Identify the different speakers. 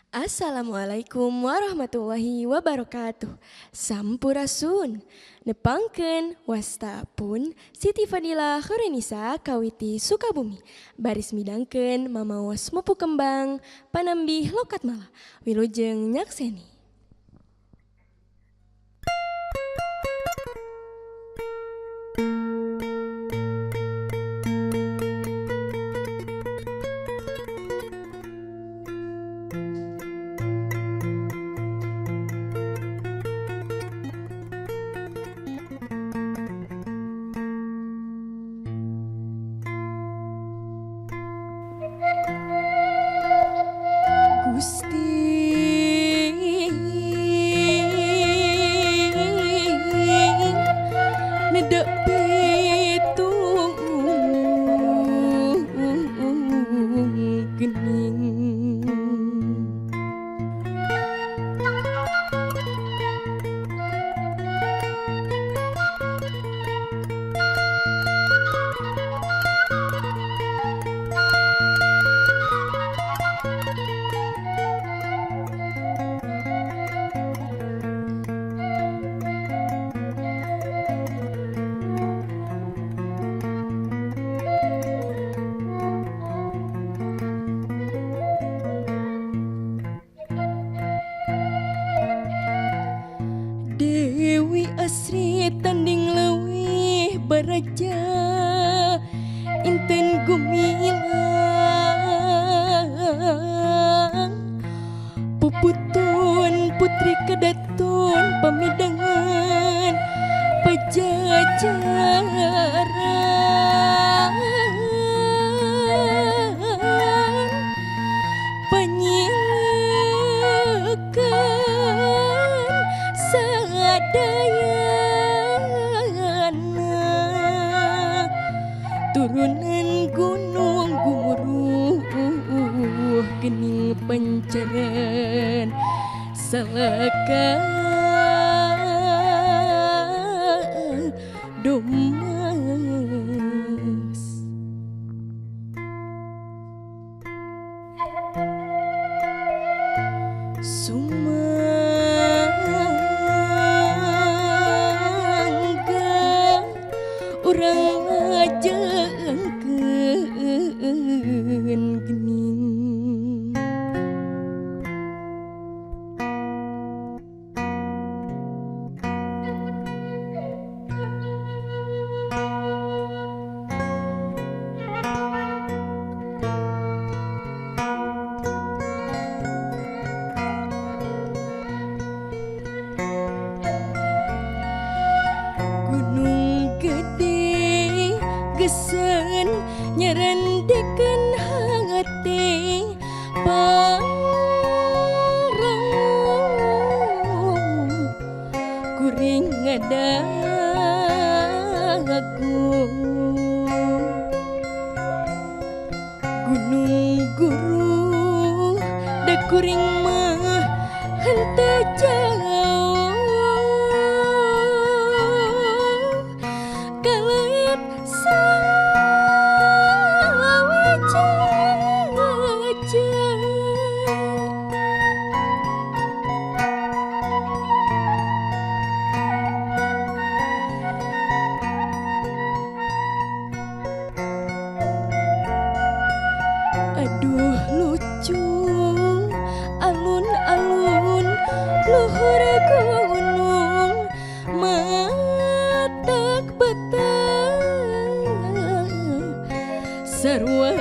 Speaker 1: Assalamualaikum warahmatullahi wabarakatuh. Sampurasun. Nepangkeun wasta pun Siti Fadila Khorenisa Kawiti Sukabumi. Baris midangkeun mamaos mupu kembang panambih lokat malah. Wilujeng nyakseni. Gusti nedek pitung gening Dewi Asri tanding leuwih baraja inten gumilang puputun putri kedatun pamidangan pajajaran panyilekan sadayana turunan gunung gumuruh gening pancaran salaka domas sumangga urang ngajengkeun gening Gunung Gede gesen nyerendikeun hati parang kuring ngadagu Gunung Guru da kuring mah henteu jauh kaleut sawajar aduh lucu alun-alun luhur gunung matak betah sarua